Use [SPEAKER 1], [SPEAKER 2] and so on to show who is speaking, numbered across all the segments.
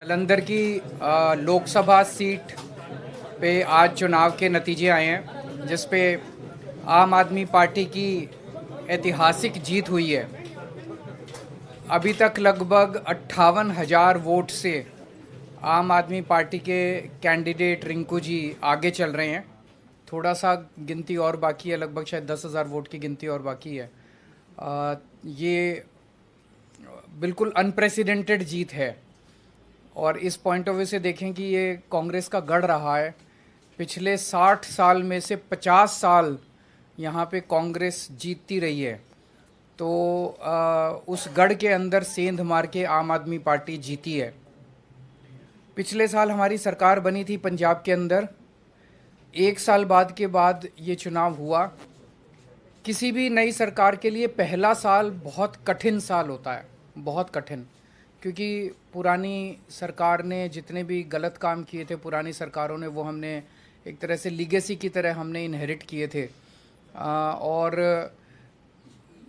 [SPEAKER 1] जालंधर की लोकसभा सीट पे आज चुनाव के नतीजे आए हैं, जिस पे आम आदमी पार्टी की ऐतिहासिक जीत हुई है। अभी तक लगभग 58,000 वोट से आम आदमी पार्टी के कैंडिडेट रिंकू जी आगे चल रहे हैं। थोड़ा सा गिनती और बाकी है, लगभग शायद 10,000 वोट की गिनती और बाकी है। ये बिल्कुल अनप्रेसिडेंटेड जीत है और इस पॉइंट ऑफ व्यू से देखें कि ये कांग्रेस का गढ़ रहा है। पिछले 60 साल में से 50 साल यहाँ पे कांग्रेस जीतती रही है, तो उस गढ़ के अंदर सेंध मार के आम आदमी पार्टी जीती है। पिछले साल हमारी सरकार बनी थी पंजाब के अंदर। एक साल बाद के बाद ये चुनाव हुआ। किसी भी नई सरकार के लिए पहला साल बहुत कठिन साल होता है, बहुत कठिन, क्योंकि पुरानी सरकार ने जितने भी गलत काम किए थे, पुरानी सरकारों ने, वो हमने एक तरह से लीगेसी की तरह हमने इनहेरिट किए थे। और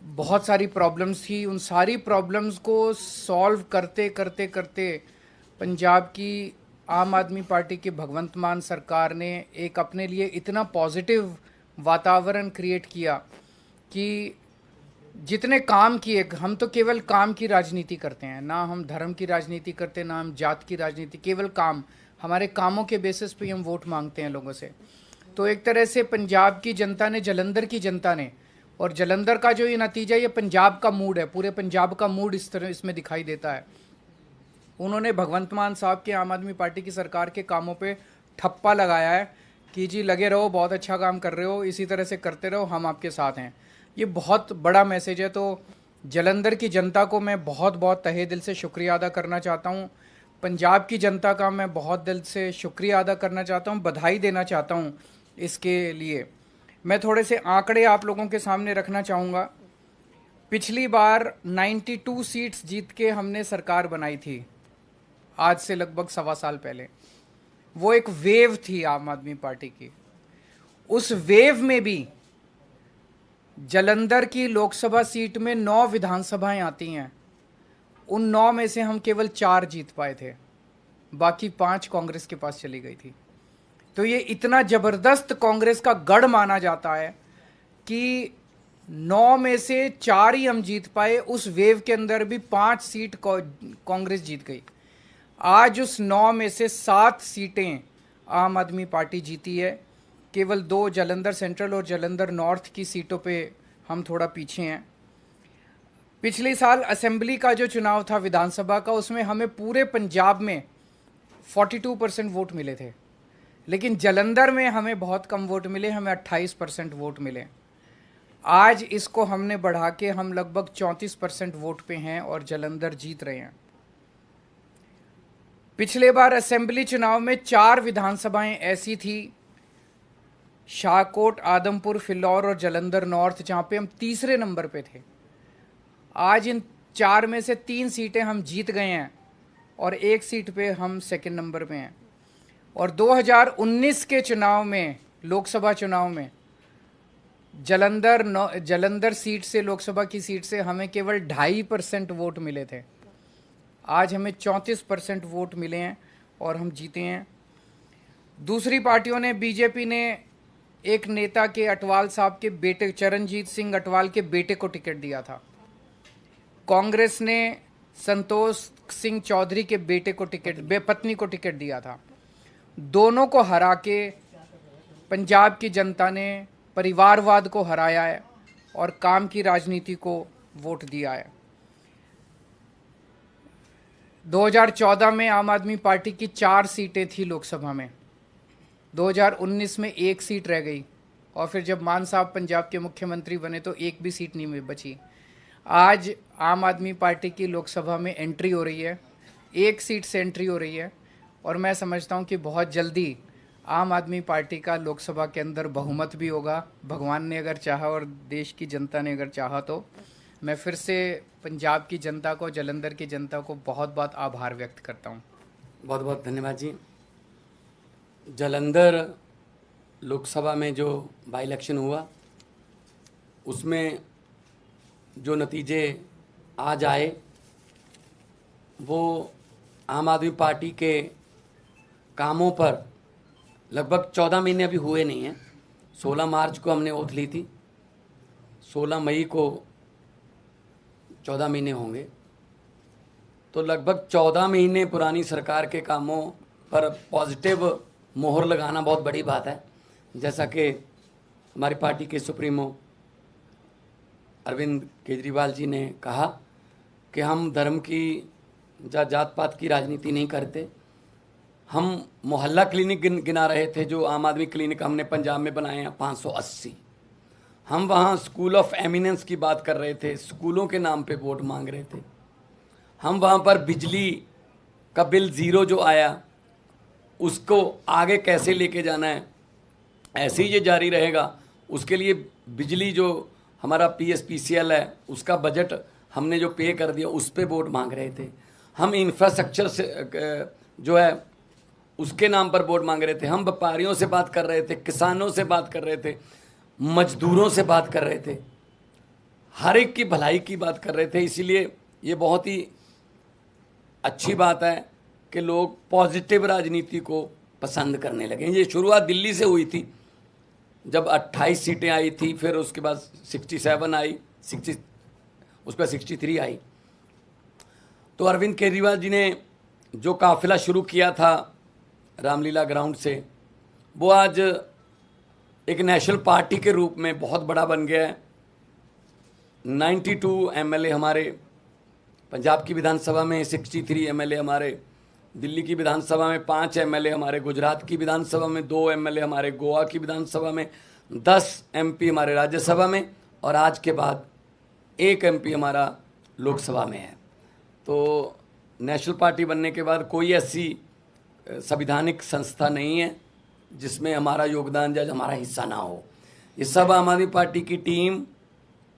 [SPEAKER 1] बहुत सारी प्रॉब्लम्स थी। उन सारी प्रॉब्लम्स को सॉल्व करते करते करते पंजाब की आम आदमी पार्टी की भगवंत मान सरकार ने एक अपने लिए इतना पॉजिटिव वातावरण क्रिएट किया कि जितने काम किए, हम तो केवल काम की राजनीति करते हैं, ना हम धर्म की राजनीति करते, ना हम जात की राजनीति, केवल काम। हमारे कामों के बेसिस पे हम वोट मांगते हैं लोगों से। तो एक तरह से पंजाब की जनता ने, जलंधर की जनता ने, और जलंधर का जो ये नतीजा, ये पंजाब का मूड है, पूरे पंजाब का मूड इस तरह इसमें दिखाई देता है। उन्होंने भगवंत मान साहब के आम आदमी पार्टी की सरकार के कामों पे ठप्पा लगाया है कि जी लगे रहो, बहुत अच्छा काम कर रहे हो, इसी तरह से करते रहो, हम आपके साथ हैं। ये बहुत बड़ा मैसेज है। तो जलंधर की जनता को मैं बहुत बहुत तहे दिल से शुक्रिया अदा करना चाहता हूँ। पंजाब की जनता का मैं बहुत दिल से शुक्रिया अदा करना चाहता हूँ, बधाई देना चाहता हूँ इसके लिए। मैं थोड़े से आंकड़े आप लोगों के सामने रखना चाहूँगा। पिछली बार 92 सीट्स जीत के हमने सरकार बनाई थी, आज से लगभग 1.25 साल पहले। वो एक वेव थी आम आदमी पार्टी की। उस वेव में भी जलंधर की लोकसभा सीट में 9 विधानसभाएं आती हैं। उन 9 में से हम केवल 4 जीत पाए थे, बाकी 5 कांग्रेस के पास चली गई थी। तो ये इतना जबरदस्त कांग्रेस का गढ़ माना जाता है कि 9 में से 4 ही हम जीत पाए। उस वेव के अंदर भी 5 सीट कांग्रेस जीत गई। आज उस 9 में से 7 सीटें आम आदमी पार्टी जीती है। केवल 2 जलंधर सेंट्रल और जलंधर नॉर्थ की सीटों पे हम थोड़ा पीछे हैं। पिछले साल असेंबली का जो चुनाव था विधानसभा का, उसमें हमें पूरे पंजाब में 42% वोट मिले थे, लेकिन जलंधर में हमें बहुत कम वोट मिले, हमें 28% वोट मिले। आज इसको हमने बढ़ा के हम लगभग 34% वोट पे हैं और जलंधर जीत रहे हैं। पिछले बार असेंबली चुनाव में 4 विधानसभाएं ऐसी थी, शाहकोट, आदमपुर, फिल्लौर और जलंधर नॉर्थ, जहाँ पे हम तीसरे नंबर पे थे। आज इन 4 में से 3 सीटें हम जीत गए हैं और 1 सीट पे हम सेकंड नंबर पे हैं। और 2019 के चुनाव में, लोकसभा चुनाव में, जलंधर सीट से, लोकसभा की सीट से हमें केवल 2.5% वोट मिले थे। आज हमें 34% वोट मिले हैं और हम जीते हैं। दूसरी पार्टियों ने, बीजेपी ने एक नेता के, अटवाल साहब के बेटे, चरणजीत सिंह अटवाल के बेटे को टिकट दिया था। कांग्रेस ने संतोष सिंह चौधरी के बेटे को पत्नी को टिकट दिया था। दोनों को हरा के पंजाब की जनता ने परिवारवाद को हराया है और काम की राजनीति को वोट दिया है। 2014 में आम आदमी पार्टी की 4 सीटें थी लोकसभा में, 2019 में 1 सीट रह गई, और फिर जब मान साहब पंजाब के मुख्यमंत्री बने तो 1 भी सीट नहीं बची। आज आम आदमी पार्टी की लोकसभा में एंट्री हो रही है, 1 सीट से एंट्री हो रही है, और मैं समझता हूं कि बहुत जल्दी आम आदमी पार्टी का लोकसभा के अंदर बहुमत भी होगा, भगवान ने अगर चाहा और देश की जनता ने अगर चाहा तो। मैं फिर से पंजाब की जनता को, जलंधर की जनता को बहुत बहुत आभार व्यक्त करता हूं।
[SPEAKER 2] बहुत बहुत धन्यवाद जी। जलंधर लोकसभा में जो बाई इलेक्शन हुआ, उसमें जो नतीजे आज आए वो आम आदमी पार्टी के कामों पर लगभग 14 महीने अभी हुए नहीं हैं। 16 मार्च को हमने ओथ ली थी, 16 मई को 14 महीने होंगे, तो लगभग 14 महीने पुरानी सरकार के कामों पर पॉजिटिव मोहर लगाना बहुत बड़ी बात है। जैसा कि हमारी पार्टी के सुप्रीमो अरविंद केजरीवाल जी ने कहा कि हम धर्म की या जात पात की राजनीति नहीं करते। हम मोहल्ला क्लिनिक गिना रहे थे, जो आम आदमी क्लिनिक हमने पंजाब में बनाए हैं 580। हम वहाँ स्कूल ऑफ एमिनेंस की बात कर रहे थे, स्कूलों के नाम पे वोट मांग रहे थे। हम वहाँ पर बिजली का बिल ज़ीरो जो आया उसको आगे कैसे लेके जाना है, ऐसे ही ये जारी रहेगा, उसके लिए बिजली जो हमारा PSPCL है उसका बजट हमने जो पे कर दिया उस पे वोट मांग रहे थे। हम इंफ्रास्ट्रक्चर से जो है उसके नाम पर वोट मांग रहे थे। हम व्यापारियों से बात कर रहे थे, किसानों से बात कर रहे थे, मजदूरों से बात कर रहे थे, हर एक की भलाई की बात कर रहे थे। इसीलिए ये बहुत ही अच्छी बात है कि लोग पॉजिटिव राजनीति को पसंद करने लगे। ये शुरुआत दिल्ली से हुई थी, जब 28 सीटें आई थी, फिर उसके बाद 67 आई, 60 उस पर 63 आई। तो अरविंद केजरीवाल जी ने जो काफिला शुरू किया था रामलीला ग्राउंड से, वो आज एक नेशनल पार्टी के रूप में बहुत बड़ा बन गया है। 92 MLA हमारे पंजाब की विधानसभा में, 63 MLA हमारे दिल्ली की विधानसभा में, 5 MLA हमारे गुजरात की विधानसभा में, 2 MLA हमारे गोवा की विधानसभा में, 10 MP हमारे राज्यसभा में, और आज के बाद 1 MP हमारा लोकसभा में है। तो नेशनल पार्टी बनने के बाद कोई ऐसी संवैधानिक संस्था नहीं है जिसमें हमारा योगदान या हमारा हिस्सा ना हो। ये सब आम आदमी पार्टी की टीम,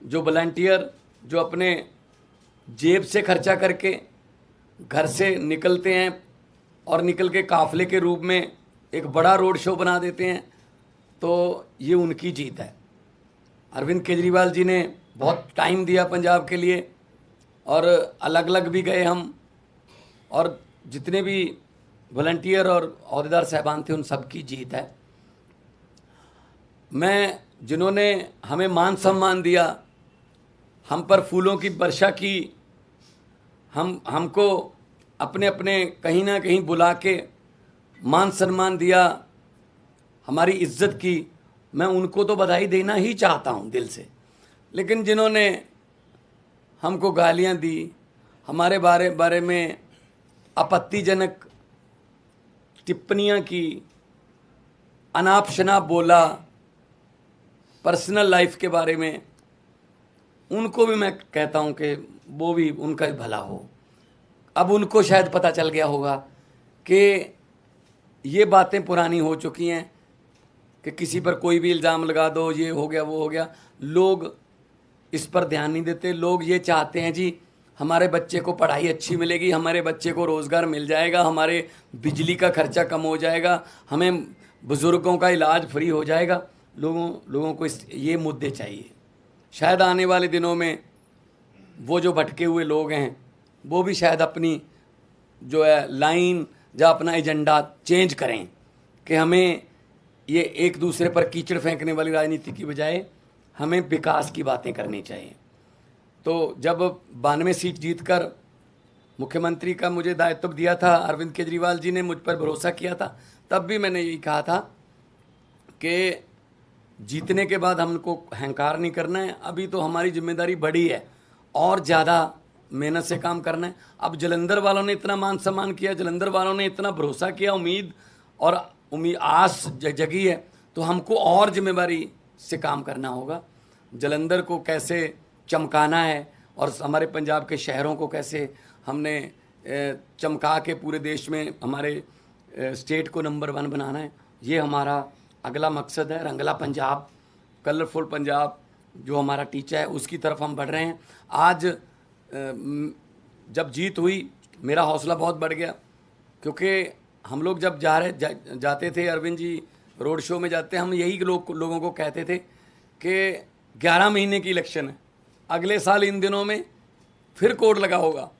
[SPEAKER 2] जो वॉलंटियर, जो अपने जेब से खर्चा करके घर से निकलते हैं और निकल के काफिले के रूप में एक बड़ा रोड शो बना देते हैं, तो ये उनकी जीत है। अरविंद केजरीवाल जी ने बहुत टाइम दिया पंजाब के लिए, और अलग अलग भी गए हम, और जितने भी वॉलंटियर और अहदेदार साहबान थे उन सब की जीत है। मैं जिन्होंने हमें मान सम्मान दिया, हम पर फूलों की वर्षा की, हमको अपने अपने कहीं ना कहीं बुला के मान सम्मान दिया, हमारी इज्जत की, मैं उनको तो बधाई देना ही चाहता हूँ दिल से। लेकिन जिन्होंने हमको गालियाँ दी, हमारे बारे में आपत्तिजनक टिप्पणियाँ की, अनाप शनाप बोला, पर्सनल लाइफ के बारे में, उनको भी मैं कहता हूँ कि वो भी उनका ही भला हो। अब उनको शायद पता चल गया होगा कि ये बातें पुरानी हो चुकी हैं कि किसी पर कोई भी इल्ज़ाम लगा दो, ये हो गया वो हो गया। लोग इस पर ध्यान नहीं देते। लोग ये चाहते हैं जी हमारे बच्चे को पढ़ाई अच्छी मिलेगी, हमारे बच्चे को रोज़गार मिल जाएगा, हमारे बिजली का खर्चा कम हो जाएगा, हमें बुज़ुर्गों का इलाज फ्री हो जाएगा। लोगों को ये मुद्दे चाहिए। शायद आने वाले दिनों में वो जो भटके हुए लोग हैं वो भी शायद अपनी जो है लाइन या अपना एजेंडा चेंज करें कि हमें ये एक दूसरे पर कीचड़ फेंकने वाली राजनीति की बजाय हमें विकास की बातें करनी चाहिए। तो जब 92 सीट जीतकर मुख्यमंत्री का मुझे दायित्व दिया था, अरविंद केजरीवाल जी ने मुझ पर भरोसा किया था, तब भी मैंने यही कहा था कि जीतने के बाद हमको अहंकार नहीं करना है। अभी तो हमारी जिम्मेदारी बड़ी है और ज़्यादा मेहनत से काम करना है। अब जलंधर वालों ने इतना मान सम्मान किया, जलंधर वालों ने इतना भरोसा किया, उम्मीद आस जगी है, तो हमको और जिम्मेदारी से काम करना होगा। जलंधर को कैसे चमकाना है और हमारे पंजाब के शहरों को कैसे हमने चमका के पूरे देश में हमारे स्टेट को नंबर 1 बनाना है, ये हमारा अगला मकसद है। रंगला पंजाब, कलरफुल पंजाब जो हमारा टीचा है, उसकी तरफ हम बढ़ रहे हैं। आज जब जीत हुई मेरा हौसला बहुत बढ़ गया, क्योंकि हम लोग जब जाते थे, अरविंद जी रोड शो में जाते, हम यही लोगों को कहते थे कि 11 महीने की इलेक्शन है, अगले साल इन दिनों में फिर कोड लगा होगा,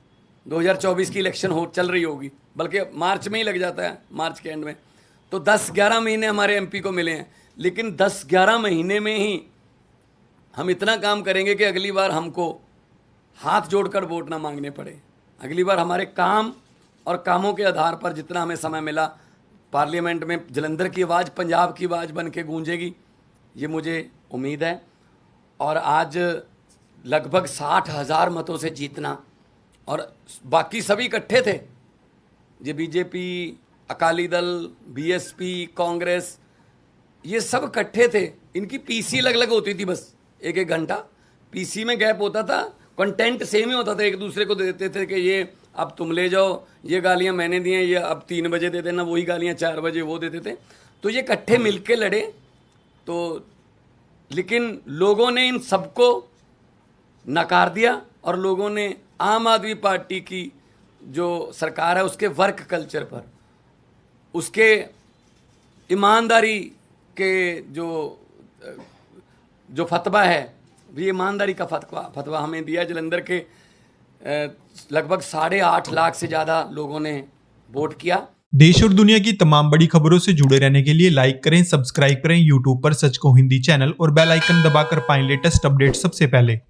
[SPEAKER 2] 2024 की इलेक्शन चल रही होगी, बल्कि मार्च में ही लग जाता है, मार्च के एंड में। तो 10-11 महीने हमारे एमपी को मिले हैं, लेकिन 10-11 महीने में ही हम इतना काम करेंगे कि अगली बार हमको हाथ जोड़कर वोट ना मांगने पड़े। अगली बार हमारे काम और कामों के आधार पर जितना हमें समय मिला, पार्लियामेंट में जलंधर की आवाज़ पंजाब की आवाज़ बन के गूंजेगी, ये मुझे उम्मीद है। और आज लगभग 60,000 मतों से जीतना, और बाकी सभी इकट्ठे थे, ये बीजेपी, अकाली दल, बीएसपी, कांग्रेस, ये सब इकट्ठे थे। इनकी पीसी अलग अलग होती थी, बस 1-1 घंटा पीसी में गैप होता था, कंटेंट सेम ही होता था, एक दूसरे को देते थे कि ये अब तुम ले जाओ, ये गालियां मैंने दी हैं, ये अब 3 बजे दे देना, वही गालियां 4 बजे वो देते थे। तो ये इकट्ठे मिलके लड़े। तो लेकिन लोगों ने इन सबको नकार दिया, और लोगों ने आम आदमी पार्टी की जो सरकार है उसके वर्क कल्चर पर, उसके ईमानदारी के जो फतवा है, ये ईमानदारी का फतवा हमें दिया। जलंधर के लगभग 8.5 लाख से ज़्यादा लोगों ने वोट किया।
[SPEAKER 3] देश और दुनिया की तमाम बड़ी खबरों से जुड़े रहने के लिए लाइक करें, सब्सक्राइब करें यूट्यूब पर सच को हिंदी चैनल, और बेल आइकन दबाकर पाएं लेटेस्ट अपडेट सबसे पहले।